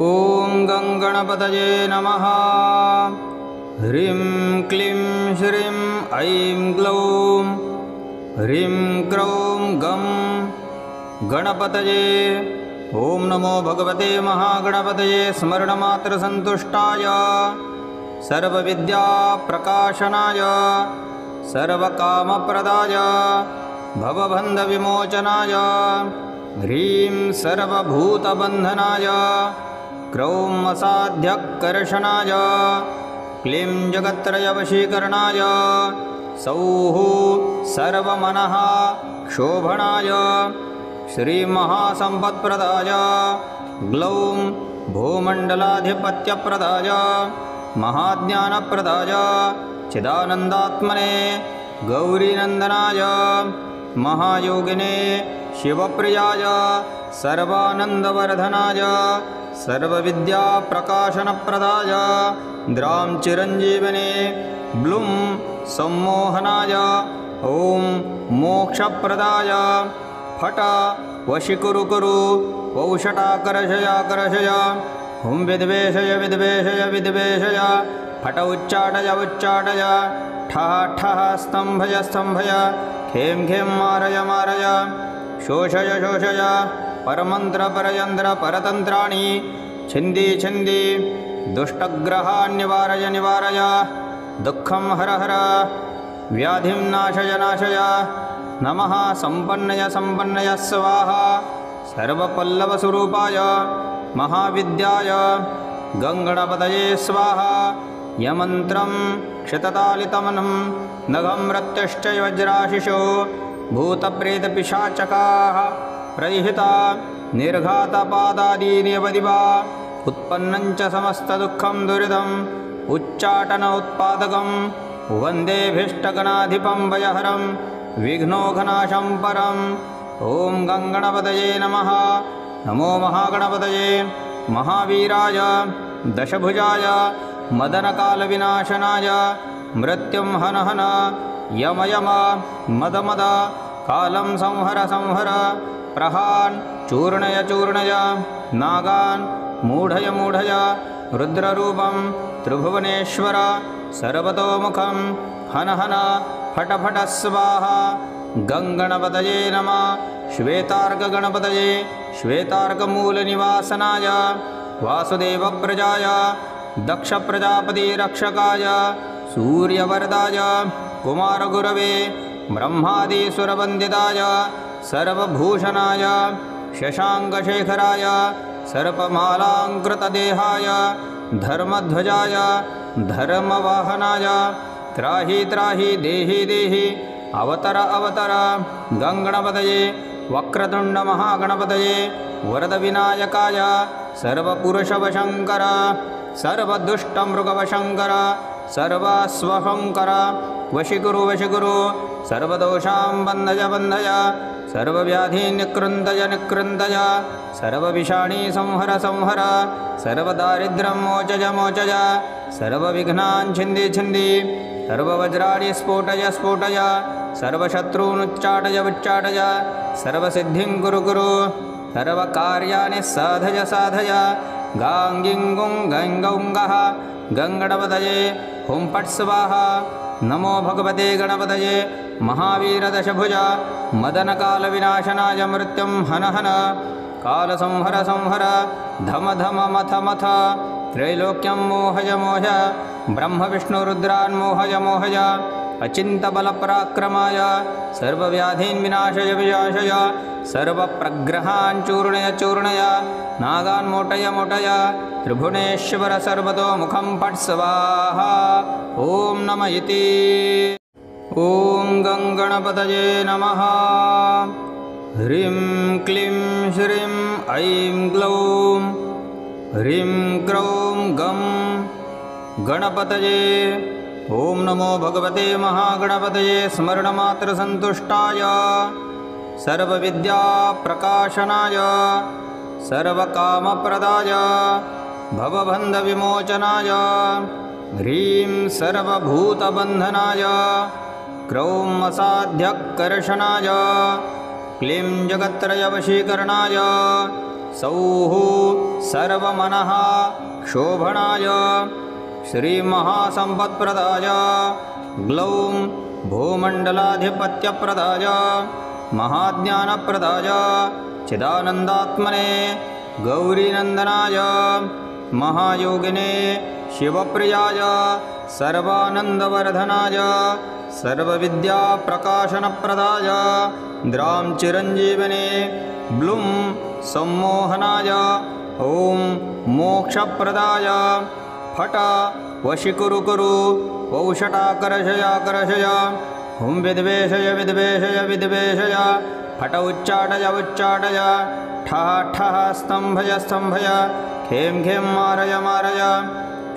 ॐ गङ्गणपतये नमः। ह्रीं क्लीं श्रीं ऐं ग्लौं ह्रीं क्रौं गं गणपतये। ॐ नमो भगवते महागणपतये स्मरणमात्रसन्तुष्टाय सर्वविद्याप्रकाशनाय सर्वकामप्रदाय भवबन्धविमोचनाय ह्रीं सर्वभूतबन्धनाय क्रौं असाध्यकर्षणाय क्लीं जगत्त्रयवशीकरणाय सौः सर्वमनः शोभनाय श्रीमहासम्पत्प्रदाय ग्लौं भूमण्डलाधिपत्यप्रदाय महाज्ञानप्रदाय चिदानन्दात्मने गौरीनन्दनाय महायोगिने शिवप्रियाय सर्वानन्दवर्धनाय सर्वविद्याप्रकाशनप्रदाय द्रां चिरञ्जीवने ब्लुं सम्मोहनाय ॐ मोक्षप्रदाय फट वशीकुरु वौषटाकर्षयाकर्षय हुं विद्वेषय विद्वेषय विद्वेषय फट उच्चाटय उच्चाटय ठः ठः स्तम्भय स्तम्भय खें खें मारय मारय शोषय शोषय परमन्त्र परयन्त्र परतन्त्राणि छिन्दी छिन्दी दुष्टग्रहान् निवारय निवारय दुःखं हर हर व्याधिं नाशय नाशय नमः सम्पन्नय सम्पन्नय स्वाहा सर्वपल्लवस्वरूपाय महाविद्याय गङ्गणपतये स्वाहा। यमन्त्रं क्षिततालितमनं नघं रत्यश्चैव वज्राशिषो भूतप्रेतपिशाचकाः प्रहिता निर्घातपादादीनेव दिवा उत्पन्नं च समस्तदुःखं दुरिदम् उच्चाटन उत्पादकं वन्देभीष्टगणाधिपं भयहरं विघ्नोघनाशं परम्। ॐ गङ्गणपतये नमः। नमो महागणपतये महावीराय दशभुजाय मदनकालविनाशनाय मृत्युं हन हन यम यम मद मद कालं संहर संहर प्रहान् चूर्णय चूर्णय नागान् मूढय मूढय रुद्ररूपं त्रिभुवनेश्वर सर्वतोमुखं हन हन फट फट स्वाहा। गङ्गणपतये नमः। श्वेतार्कगणपतये श्वेतार्कमूलनिवासनाय वासुदेवप्रजाय दक्षप्रजापतिरक्षकाय सूर्यवरदाय कुमारगुरवे ब्रह्मादिसुरवन्दिताय सर्वभूषणाय शशाङ्कशेखराय सर्पमालाङ्कृतदेहाय धर्मध्वजाय धर्मवाहनाय त्राहि त्राहि देहि देहि अवतर अवतर। गङ्गणपतये वक्रतुण्डमहागणपतये वरदविनायकाय सर्वपुरुषवशङ्कर सर्वदुष्टमृगवशङ्कर सर्वास्वशङ्कर वशीकुरु वशीकुरु सर्वदोषां बन्धय बन्धय सर्वव्याधीन् निकृन्तय निकृन्तय सर्वविषाणी संहर संहर सर्वदारिद्र्यं मोचय मोचय सर्वविघ्नान् छिन्दी छिन्दी सर्ववज्राणि स्फोटय स्फोटय सर्वशत्रूनुच्चाटय उच्चाटय सर्वसिद्धिं कुरु कुरु सर्वकार्याणि साधय साधय गाङ्गिङ्गुं गङ्गौङ्गः। गङ्गणपतये हुं फट् स्वाहा। नमो भगवते गणपतये महावीरदशभुज मदनकालविनाशनाय मृत्युं हन हन कालसंहर संहर धम धम मथ मथ त्रैलोक्यं मोहय मोहय ब्रह्मविष्णुरुद्रान् मोहय मोहय अचिन्तबलपराक्रमाय सर्वव्याधीन् विनाशय विनाशय सर्वप्रग्रहान् चूर्णय चूर्णय नागान् मोटय मोटय त्रिभुवनेश्वर सर्वतोमुखं फट् स्वाहा। ॐ नम इति। ॐ गङ्गणपतये नमः। ह्रीं क्लीं श्रीं ऐं ग्लौं ह्रीं क्रौं गं गणपतये। ॐ नमो भगवते महागणपतये स्मरणमात्रसन्तुष्टाय सर्वविद्याप्रकाशनाय सर्वकामप्रदाय भवबन्धविमोचनाय ह्रीं सर्वभूतबन्धनाय क्रौं असाध्यकर्षणाय क्लीं जगत्त्रयवशीकरणाय सौः सर्वमनः शोभनाय श्रीमहासम्पत्प्रदाय ग्लौं भूमण्डलाधिपत्यप्रदाय महाज्ञानप्रदाय चिदानन्दात्मने गौरीनन्दनाय महायोगिने शिवप्रियाय सर्वानन्दवर्धनाय सर्वविद्याप्रकाशनप्रदाय द्रां चिरञ्जीवने ब्लुं सम्मोहनाय ॐ मोक्षप्रदाय फट वशीकुरु कुरु वौषटाकर्षयाकर्षय हुं विद्वेषय विद्वेषय विद्वेषय फट उच्चाटय उच्चाटय ठः ठः स्तम्भय स्तम्भय खें खें मारय मारय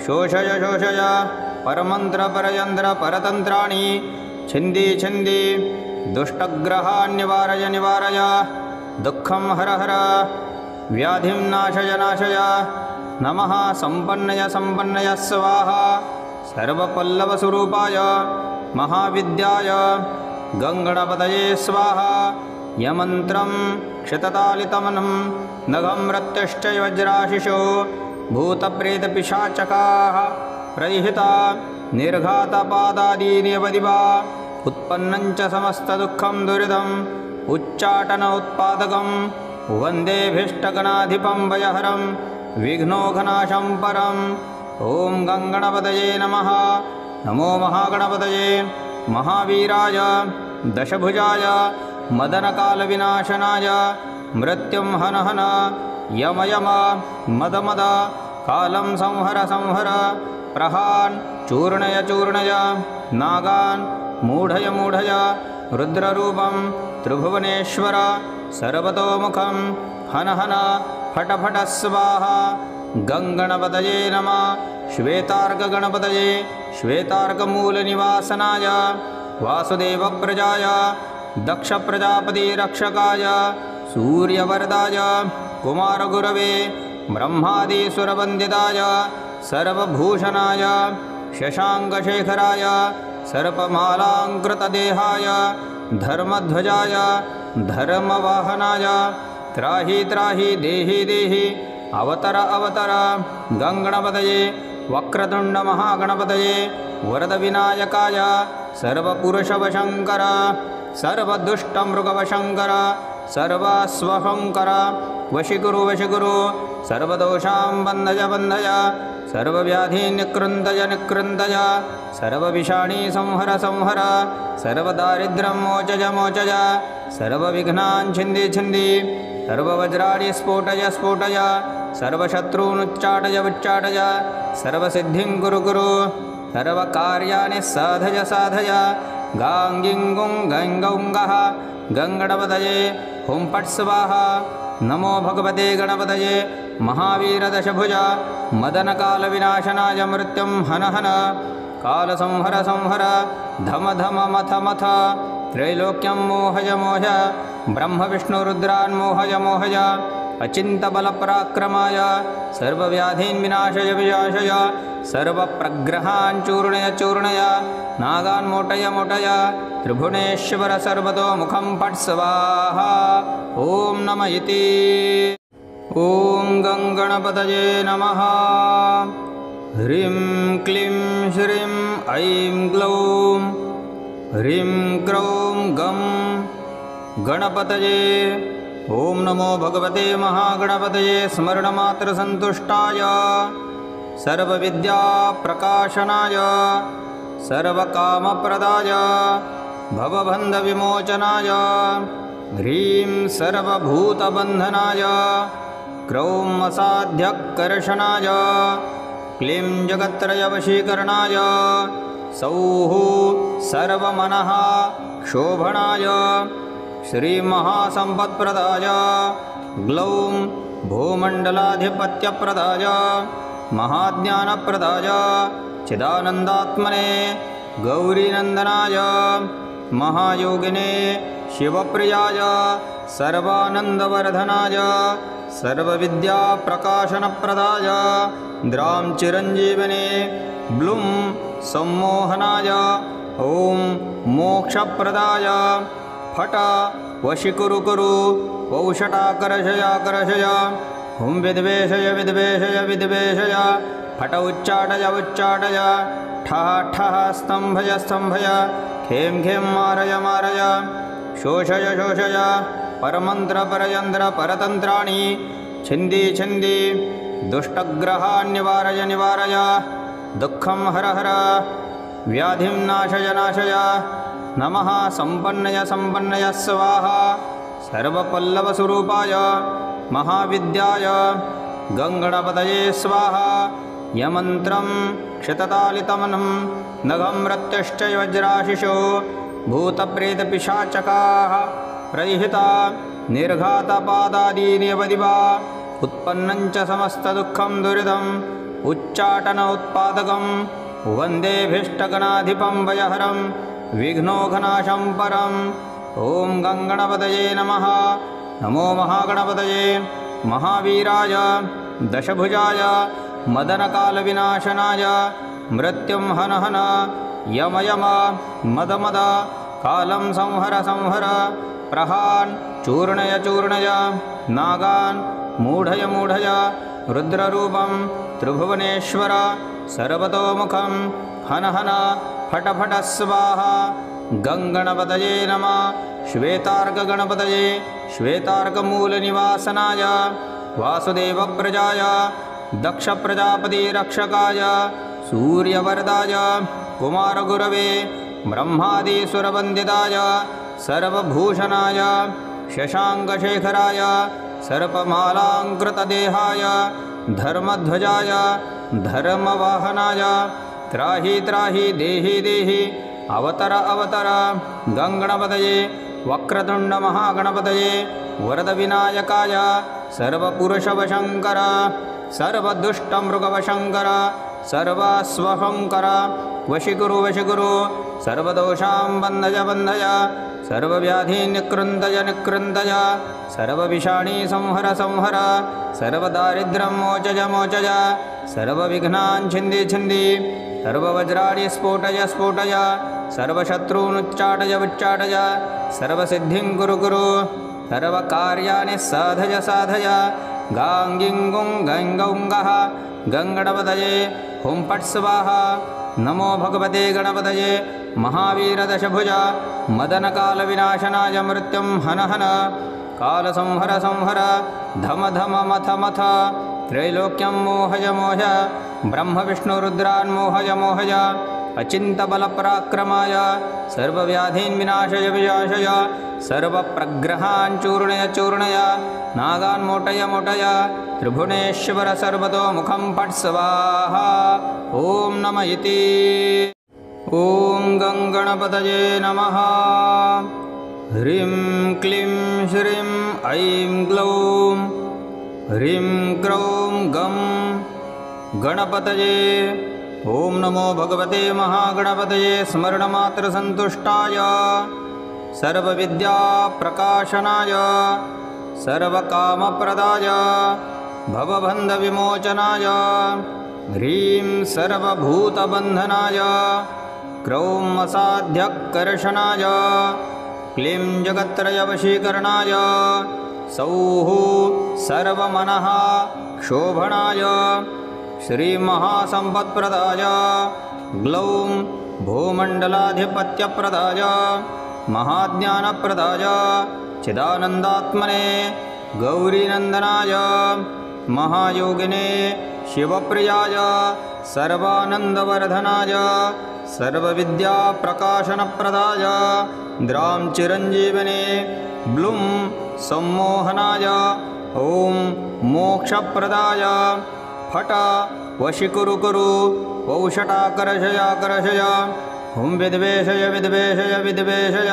शोषय शोषय परमन्त्र परयन्त्र परतन्त्राणि छिन्दी छिन्दी दुष्टग्रहान् निवारय निवारय दुःखं हर हर व्याधिं नाशय नाशय नमः सम्पन्नय सम्पन्नय स्वाहा सर्वपल्लवस्वरूपाय महाविद्याय गङ्गणपतये स्वाहा यमन्त्रं क्षिततालितमनं नघं रत्यश्च वज्राशिषो भूतप्रेतपिशाचकाः प्रहिता निर्घातपादादीनिवदिवा उत्पन्नं च समस्तदुःखं दुरिदम् उच्चाटन उत्पादकं वन्देभीष्टगणाधिपं भयहरं विघ्नोघनाशं परम् ॐ गङ्गणपतये नमः। नमो महागणपतये महावीराय दशभुजाय मदनकालविनाशनाय मृत्युं हन हन यम यम मद मद कालं संहर संहर प्रहान् चूर्णय चूर्णय नागान् मूढय मूढय रुद्ररूपं त्रिभुवनेश्वर सर्वतोमुखं हन हन फट फट स्वाहा गङ्गणपतये नमः। श्वेतार्कगणपतये श्वेतार्कमूलनिवासनाय वासुदेवप्रजाय दक्षप्रजापतिरक्षकाय सूर्यवरदाय कुमारगुरवे ब्रह्मादिसुरवन्दिताय सर्वभूषणाय शशाङ्कशेखराय सर्पमालाङ्कृतदेहाय धर्मध्वजाय धर्मवाहनाय त्राहि त्राहि देहि देहि अवतर अवतर गङ्गणपतये वक्रतुण्डमहागणपतये वरदविनायकाय सर्वपुरुषवशङ्कर सर्वदुष्टमृगवशङ्कर सर्वास्वशङ्कर वशीकुरु वशीकुरु सर्वदोषां बन्धय बन्धय सर्वव्याधीन् निकृन्तय निकृन्तय सर्वविषाणी संहर संहर सर्वदारिद्र्यं मोचय मोचय सर्वविघ्नान् छिन्दी छिन्दी सर्ववज्राणि स्फोटय स्फोटय सर्वशत्रूनुच्चाटय उच्चाटय सर्वसिद्धिं कुरु कुरु सर्वकार्याणि साधय साधय गाङ्गिङ्गुं गङ्गौङ्गः गङ्गणपतये हुं फट् स्वाहा। नमो भगवते गणपतये महावीरदशभुज मदनकालविनाशनाय मृत्युं हन हन कालसंहर संहर धम धम मथ मथ त्रैलोक्यं मोहय मोहय ब्रह्मविष्णुरुद्रान् मोहय मोहय अचिन्तबलपराक्रमाय सर्वव्याधीन् विनाशय विनाशय सर्वप्रग्रहान् चूर्णय चूर्णय नागान् मोटय मोटय त्रिभुवनेश्वर सर्वतोमुखं फट् स्वाहा। ॐ नमः इति। ॐ गङ्गणपतये नमः। ह्रीं क्लीं श्रीं ऐं ग्लौं ह्रीं क्रों गं गणपतये। ॐ नमो भगवते महागणपतये स्मरणमात्रसन्तुष्टाय सर्वविद्याप्रकाशनाय सर्वकामप्रदाय भवबन्धविमोचनाय ह्रीं सर्वभूतबन्धनाय क्रौं असाध्यकर्षणाय क्लीं जगत्त्रयवशीकरणाय सौः सर्वमनः शोभनाय श्रीमहासम्पत्प्रदाय ग्लौं भूमण्डलाधिपत्यप्रदाय महाज्ञानप्रदाय चिदानन्दात्मने गौरीनन्दनाय महायोगिने शिवप्रियाय सर्वानन्दवर्धनाय सर्वविद्याप्रकाशनप्रदाय द्रां चिरञ्जीवने ब्लुं सम्मोहनाय ॐ मोक्षप्रदाय फट वशीकुरु कुरु पौषटाकर्षयाकर्षय हुं विद्वेषय विद्वेषय विद्वेषय फट उच्चाटय उच्चाटय ठः ठः स्तम्भय स्तम्भय खें खें मारय मारय शोषय शोषय परमन्त्र परयन्त्र परतन्त्राणि छिन्दी छिन्दी दुष्टग्रहान् निवारय निवारय दुःखं हर हर व्याधिं नाशय नाशय नमः सम्पन्नय सम्पन्नय स्वाहा सर्वपल्लवस्वरूपाय महाविद्याय गङ्गणपतये स्वाहा यमन्त्रं क्षिततालितमनं नघं रत्यश्चय वज्राशिषो भूतप्रेतपिशाचकाः प्रहिता निर्घातपादादीनिवदिवा उत्पन्नं च समस्तदुःखं दुरिदम् उच्चाटन उत्पादकं वन्देभीष्टगणाधिपं वयहरं विघ्नोघनाशं परम् ॐ गङ्गणपतये नमः। नमो महागणपतये महावीराय दशभुजाय मदनकालविनाशनाय मृत्युं हन हन यम यम मद मद कालं संहर संहर प्रहान् चूर्णय चूर्णय नागान् मूढय मूढय रुद्ररूपं त्रिभुवनेश्वर सर्वतोमुखं हन हन फट फट स्वाहा गङ्गणपतये नमः। श्वेतार्कगणपतये श्वेतार्कमूलनिवासनाय वासुदेवप्रजाय दक्षप्रजापतिरक्षकाय सूर्यवरदाय कुमारगुरवे ब्रह्मादिसुरवन्दिताय सर्वभूषणाय शशाङ्कशेखराय सर्पमालाङ्कृतदेहाय धर्मध्वजाय धर्मवाहनाय त्राहि त्राहि देहि देहि अवतर अवतर गङ्गणपतये वक्रतुण्डमहागणपतये वरदविनायकाय सर्वपुरुषवशङ्कर सर्वदुष्टमृगवशङ्कर सर्वास्वशङ्कर वशीकुरु वशीकुरु सर्वदोषां बन्धय बन्धय सर्वव्याधीन् निकृन्तय निकृन्तय सर्वविषाणी संहर संहर सर्वदारिद्र्यं मोचय मोचय सर्वविघ्नान् छिन्दी छिन्दी सर्ववज्राणि स्फोटय स्फोटय सर्वशत्रूनुच्चाटय उच्चाटय सर्वसिद्धिं कुरु कुरु सर्वकार्याणि साधय साधय गाङ्गिङ्गुं गङ्गौङ्गः गङ्गणपतये हुं फट् स्वाहा। नमो भगवते गणपतये महावीरदशभुज मदनकालविनाशनाय मृत्युं हन हन कालसंहर संहर धम धम मथ मथ त्रैलोक्यं मोहय मोहय ब्रह्मविष्णुरुद्रान् मोहय मोहय अचिन्तबलपराक्रमाय सर्वव्याधीन् विनाशय विनाशय सर्वप्रग्रहान् चूर्णय चूर्णय नागान् मोटय मोटय त्रिभुवनेश्वर सर्वतोमुखं फट् स्वाहा। ॐ नमः इति। ॐ गङ्गणपतये नमः। ह्रीं क्लीं श्रीं ऐं ग्लौं ह्रीं क्लौं गं गणपतये। ॐ नमो भगवते महागणपतये स्मरणमात्रसन्तुष्टाय सर्वविद्याप्रकाशनाय सर्वकामप्रदाय भवबन्धविमोचनाय ह्रीं सर्वभूतबन्धनाय क्रौं असाध्यकर्षणाय क्लीं जगत्त्रयवशीकरणाय सौः सर्वमनः शोभनाय श्रीमहासम्पत्प्रदाय ग्लौं भूमण्डलाधिपत्यप्रदाय महाज्ञानप्रदाय चिदानन्दात्मने गौरीनन्दनाय महायोगिने शिवप्रियाय सर्वानन्दवर्धनाय सर्वविद्याप्रकाशनप्रदाय द्रां चिरञ्जीवने ब्लुं सम्मोहनाय ॐ मोक्षप्रदाय फट वशीकुरु कुरु पौषटाकर्षयाकर्षय हुं विद्वेषय विद्वेषय विद्वेषय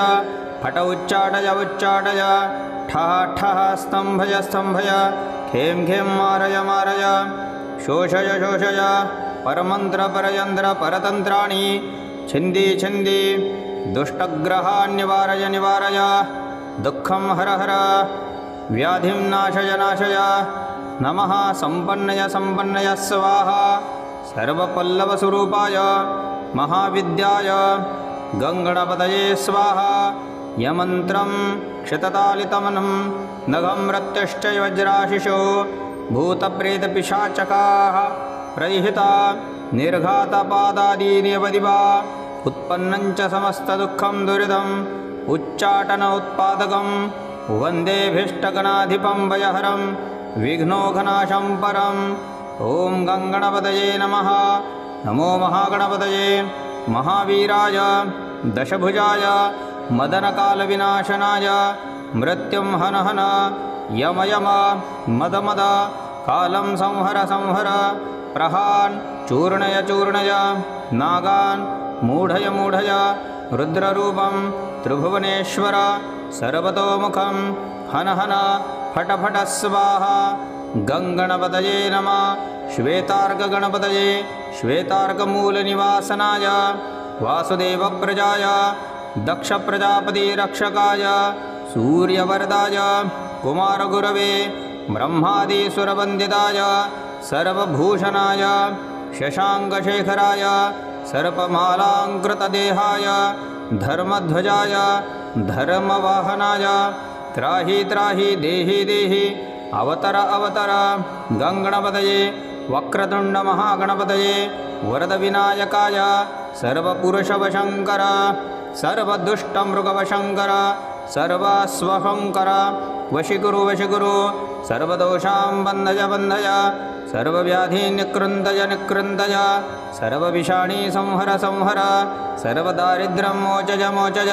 फट उच्चाटय उच्चाटय ठः ठः स्तम्भय स्तम्भय खें खें मारय मारय शोषय शोषय परमन्त्र परयन्त्र परतन्त्राणि छिन्दी छिन्दी दुष्टग्रहान् निवारय निवारय दुःखं हर हर व्याधिं नाशय नाशय नमः सम्पन्नय सम्पन्नय स्वाहा सर्वपल्लवस्वरूपाय महाविद्याय गङ्गणपतये स्वाहा यमन्त्रं क्षिततालितमनं नघं मृत्युश्च वज्राशिषो भूतप्रेतपिशाचकाः प्रहिता निर्घातपादादीनेव दिवा उत्पन्नं च समस्तदुःखं दुरिदम् उच्चाटन उत्पादकं वन्देऽभीष्टगणाधिपं भयहरं विघ्नोघनाशं परम् ॐ गङ्गणपतये नमः। नमो महागणपतये महावीराय दशभुजाय मदनकालविनाशनाय मृत्युं हन हन यम यम मद मद कालं संहर संहर प्रहान् चूर्णय चूर्णय नागान् मूढय मूढय रुद्ररूपं त्रिभुवनेश्वर सर्वतोमुखं हन हन फट फट स्वाहा। गङ्गणपतये नमः। श्वेतार्कगणपतये श्वेतार्कमूलनिवासनाय वासुदेवप्रजाय दक्षप्रजापतिरक्षकाय सूर्यवरदाय कुमारगुरवे ब्रह्मादिसुरवन्दिताय सर्वभूषणाय शशाङ्कशेखराय सर्पमालाङ्कृतदेहाय धर्मध्वजाय धर्मवाहनाय त्राहि त्राहि देहि देहि अवतर अवतर। गङ्गणपतये वक्रतुण्डमहागणपतये वरदविनायकाय सर्वपुरुषवशङ्कर सर्वदुष्टमृगवशङ्कर सर्वस्वशङ्कर वशीकुरु वशीकुरु सर्वदोषां बन्धय बन्धय सर्वव्याधीन् निकृन्तय निकृन्तय सर्वविषाणी संहर संहर सर्वदारिद्र्यं मोचय मोचय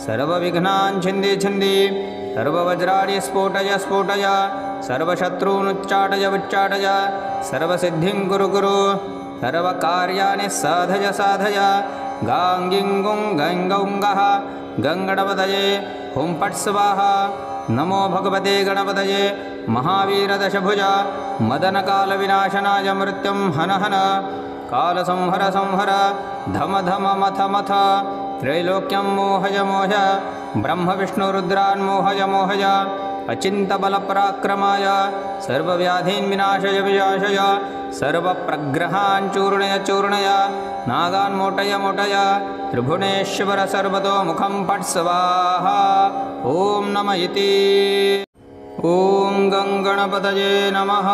सर्वविघ्नान् छिन्दि छिन्दि सर्ववज्राणि स्फोटय स्फोटय सर्वशत्रूनुच्चाटय उच्चाटय सर्वसिद्धिं कुरु कुरु सर्वकार्याणि साधय साधय गाङ्गिङ्गुं गङ्गौङ्गः। गङ्गणपतये हुं फट् स्वाहा। नमो भगवते गणपतये महावीरदशभुज मदनकालविनाशनाय मृत्युं हन हन कालसंहर संहर धम धम मथ मथ त्रैलोक्यं मोहय मोह ब्रह्मविष्णुरुद्रान् मोहय मोहय अचिन्तबलपराक्रमाय सर्वव्याधीन् विनाशय विनाशय सर्वप्रग्रहान् चूर्णय चूर्णय नागान् मोटय मोटय त्रिभुवनेश्वर सर्वतोमुखं फट् स्वाहा। ॐ नम इति। ॐ गङ्गणपतये नमः।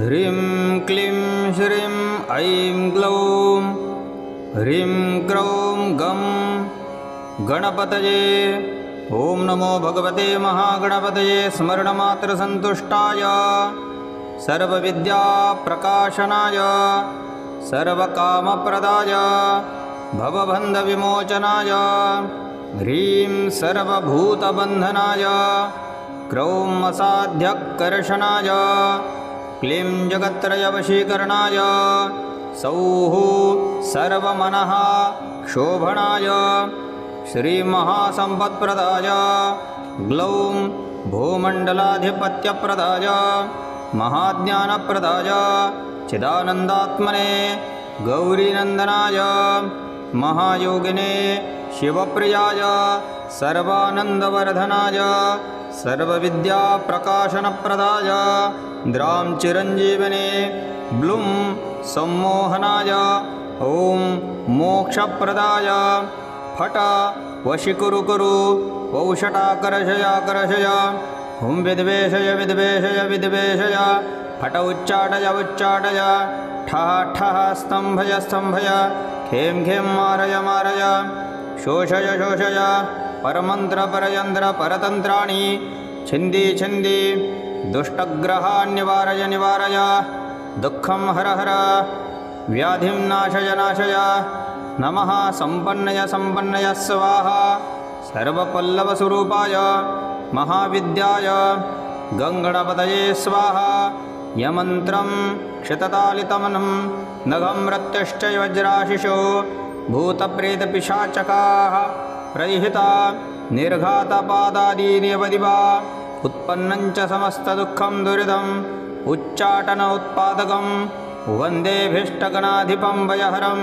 ह्रीं क्लीं श्रीं ऐं ग्लौं ह्रीं क्रौं गं गणपतये। ॐ नमो भगवते महागणपतये स्मरणमात्रसन्तुष्टाय सर्वविद्याप्रकाशनाय सर्वकामप्रदाय भवबन्धविमोचनाय ह्रीं सर्वभूतबन्धनाय क्रौं असाध्यकर्षणाय क्लीं जगत्त्रयवशीकरणाय सौः सर्वमनः शोभनाय श्रीमहासम्पत्प्रदाय ग्लौं भूमण्डलाधिपत्यप्रदाय महाज्ञानप्रदाय चिदानन्दात्मने गौरीनन्दनाय महायोगिने शिवप्रियाय सर्वानन्दवर्धनाय सर्वविद्याप्रकाशनप्रदाय द्रां चिरञ्जीवने ब्लुं सम्मोहनाय ॐ मोक्षप्रदाय फट वशीकुरु कुरु वौषटाकर्षयाकर्षय हुं विद्वेषय विद्वेषय विद्वेषय फट उच्चाटय उच्चाटय ठः ठः स्तम्भय स्तम्भय खें खें मारय मारय शोषय शोषय परमन्त्रपरयन्त्र परतन्त्राणि छिन्दि छिन्दि दुष्टग्रहान् निवारय निवारय दुःखं हर हर व्याधिं नाशय नाशय नमः सम्पन्नय सम्पन्नय स्वाहा। सर्वपल्लवस्वरूपाय महाविद्याय गङ्गणपतये स्वाहा। यमन्त्रं क्षिततालितमनं नघं मृत्युश्च वज्राशिषो भूतप्रेतपिशाचकाः प्रहिता निर्घातपादादीनेव दिवा उत्पन्नं च समस्तदुःखं दुरिदम् उच्चाटन उत्पादकं वन्देऽभीष्टगणाधिपं भयहरं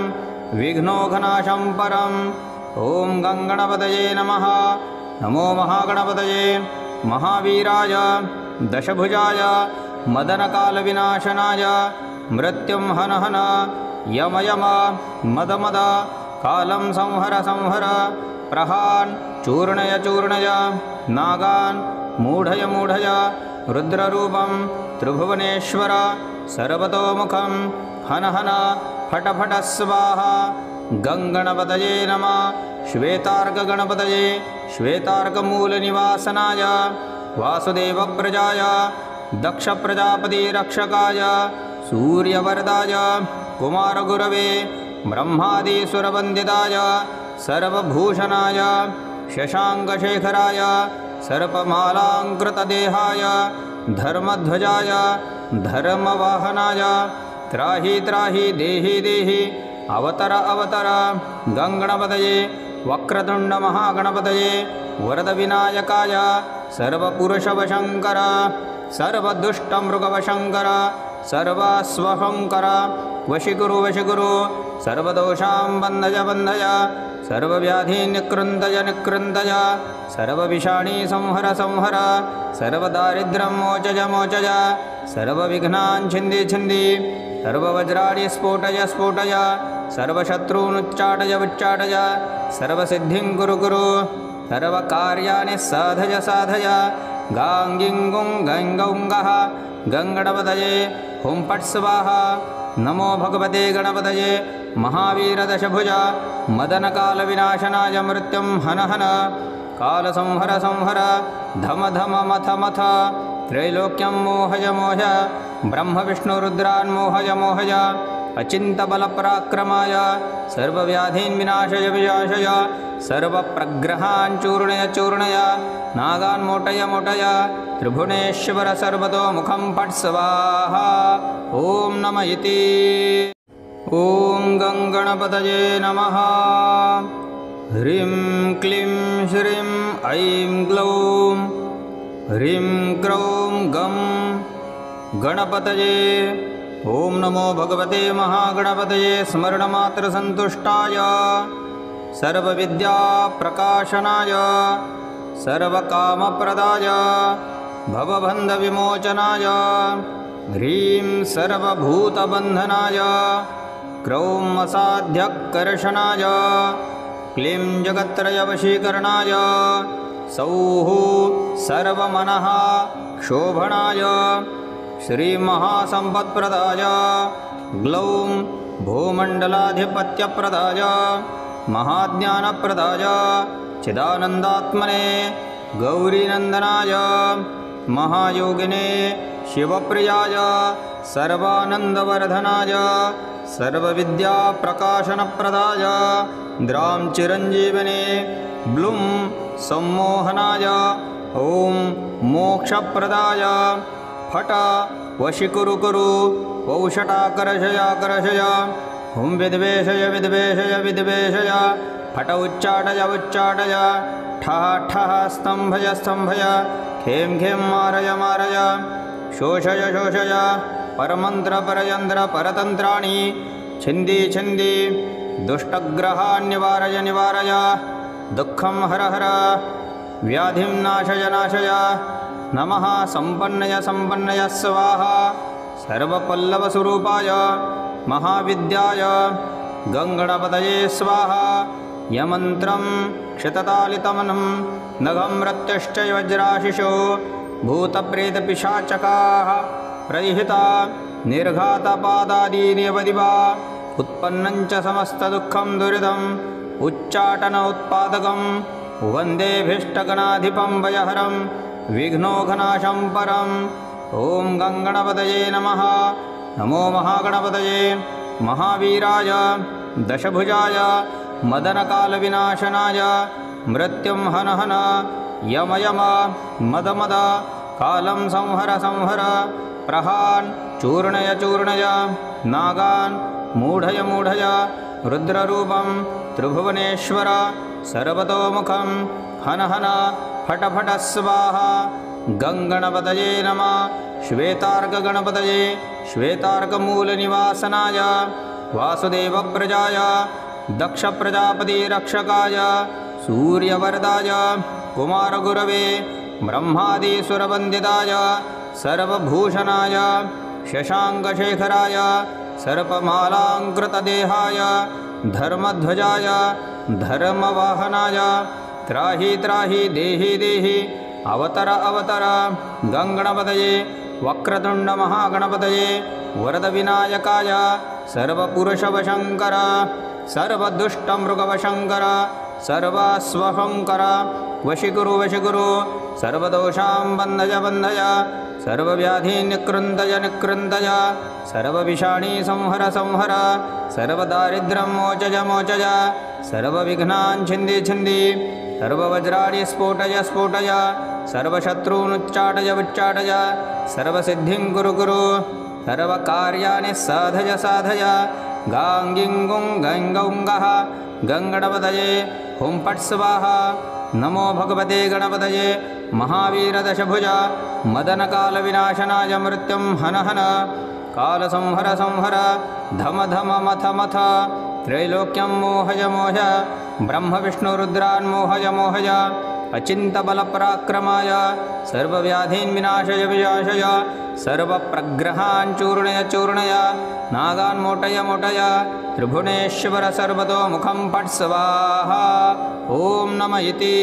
विघ्नोघनाशं परम् ॐ गङ्गणपतये नमः। नमो महागणपतये महावीराय दशभुजाय मदनकालविनाशनाय मृत्युं हन हन यम यम मद मद कालं संहर संहर प्रहान् चूर्णय चूर्णय नागान् मूढय मूढय रुद्ररूपं त्रिभुवनेश्वर सर्वतोमुखं हन हन फट फट स्वाहा गङ्गणपतये नमः श्वेतार्कगणपतये श्वेतार्कमूलनिवासनाय वासुदेवप्रजाय दक्षप्रजापतिरक्षकाय सूर्यवरदाय कुमारगुरवे ब्रह्मादिसुरवन्दिताय सर्वभूषणाय शशाङ्कशेखराय सर्पमालाङ्कृतदेहाय धर्मध्वजाय धर्मवाहनाय त्राहि त्राहि देहि देहि अवतर अवतर गङ्गणपतये वक्रतुण्डमहागणपतये वरदविनायकाय सर्वपुरुषवशङ्कर सर्वदुष्टमृगवशङ्कर सर्वास्वहङ्कर वशीकुरु वशीकुरु सर्वदोषां बन्धय बन्धय सर्वव्याधीन् निकृन्तय निकृन्तय सर्वविषाणी संहर संहर सर्वदारिद्र्यं मोचय मोचय सर्वविघ्नान् छिन्दि छिन्दि सर्ववज्राणि स्फोटय स्फोटय सर्वशत्रूनुच्चाटय उच्चाटय सर्वसिद्धिं कुरु कुरु सर्वकार्याणि साधय साधय गाङ्गिङ्गुं गङ्गौङ्गः गङ्गणपतये हुं फट् स्वाहा नमो भगवते गणपतये महावीरदशभुज मदनकालविनाशनाय मृत्युं हन हन कालसंहर संहर धम धम मथ मथ त्रैलोक्यं मोहय मोहय ब्रह्मविष्णुरुद्रान् मोहय मोहय अचिन्तबलपराक्रमाय सर्वव्याधीन् विनाशय विनाशय सर्वप्रग्रहान् चूर्णय चूर्णय नागान् मोटय मोटय त्रिभुवनेश्वर सर्वतोमुखं फट् स्वाहा ॐ नमः इति। ॐ गङ्गणपतये नमः। ह्रीं क्लीं श्रीं ऐं ग्लौं ह्रीं क्रौं गं गणपतये। ॐ नमो भगवते महागणपतये स्मरणमात्रसन्तुष्टाय सर्वविद्याप्रकाशनाय सर्वकामप्रदाय भवबन्धविमोचनाय ह्रीं सर्वभूतबन्धनाय क्रौं असाध्यकर्षणाय क्लीं जगत्त्रयवशीकरणाय सौः सर्वमनः शोभनाय श्रीमहासम्पत्प्रदाय ग्लौं भूमण्डलाधिपत्यप्रदाय महाज्ञानप्रदाय चिदानन्दात्मने गौरीनन्दनाय महायोगिने शिवप्रियाय सर्वानन्दवर्धनाय सर्वविद्याप्रकाशनप्रदाय द्रां चिरञ्जीवने ब्लुं सम्मोहनाय ॐ मोक्षप्रदाय फट वशीकुरु कुरु वौषटाकर्षयाकर्षय हुं विद्वेषय विद्वेषय विद्वेषय फट उच्चाटय उच्चाटय ठः ठः स्तम्भय स्तम्भय खें खें मारय मारय शोषय शोषय परमन्त्रपरयन्त्र परतन्त्राणि छिन्दि छिन्दि दुष्टग्रहान् निवारय निवारय दुःखं हर हर व्याधिं नाशय नाशय नमः सम्पन्नय सम्पन्नय स्वाहा सर्वपल्लवस्वरूपाय महाविद्याय गङ्गणपतये स्वाहा यमन्त्रं क्षिततालितमनं नघं रत्यश्च वज्राशिषो भूतप्रेतपिशाचकाः प्रहिता निर्घातपादादीनिवदिवा उत्पन्नं च समस्तदुःखं दुरिदम् उच्चाटन उत्पादकं वन्देभीष्टगणाधिपं वयहरं विघ्नोघनाशं परम्। ॐ गङ्गणपतये नमः। नमो महागणपतये महावीराय दशभुजाय मदनकालविनाशनाय मृत्युं हन हन यम यम मद मद कालं संहर संहर प्रहान् चूर्णय चूर्णय नागान् मूढय मूढय रुद्ररूपं त्रिभुवनेश्वर सर्वतोमुखं हन हन फट फट स्वाहा गङ्गणपतये नमः। श्वेतार्कगणपतये श्वेतार्कमूलनिवासनाय वासुदेवप्रजाय दक्षप्रजापतिरक्षकाय सूर्यवरदाय कुमारगुरवे ब्रह्मादिसुरवन्दिताय सर्वभूषणाय शशाङ्कशेखराय सर्पमालाङ्कृतदेहाय धर्मध्वजाय धर्मवाहनाय त्राहि त्राहि देहि देहि अवतर अवतर गङ्गणपतये वक्रतुण्डमहागणपतये वरदविनायकाय सर्वपुरुषवशङ्कर सर्वदुष्टमृगवशङ्कर सर्वास्वशङ्कर वशीकुरु वशीकुरु सर्वदोषां बन्धय बन्धय सर्वव्याधीन् निकृन्तय निकृन्तय सर्वविषाणी संहर संहर सर्वदारिद्र्यं मोचय मोचय सर्वविघ्नान् छिन्दि छिन्दि सर्ववज्राणि स्फोटय स्फोटय सर्वशत्रूनुच्चाटय उच्चाटय सर्वसिद्धिं कुरु कुरु सर्वकार्याणि साधय साधय गाङ्गिङ्गुं गङ्गौङ्गः गङ्गणपतये हुं फट् स्वाहा नमो भगवते गणपतये महावीरदशभुज मदनकालविनाशनाय मृत्युं हन हन कालसंहर संहर धम धम मथ मथ त्रैलोक्यं मोहय मोहय ब्रह्मविष्णुरुद्रान् मोहय मोहय अचिन्तबलपराक्रमाय सर्वव्याधीन् विनाशय विनाशय सर्वप्रग्रहान् चूर्णय चूर्णय नागान् मोटय मोटय त्रिभुवनेश्वर सर्वतो मुखं फट् स्वाहा ॐ नमः इति।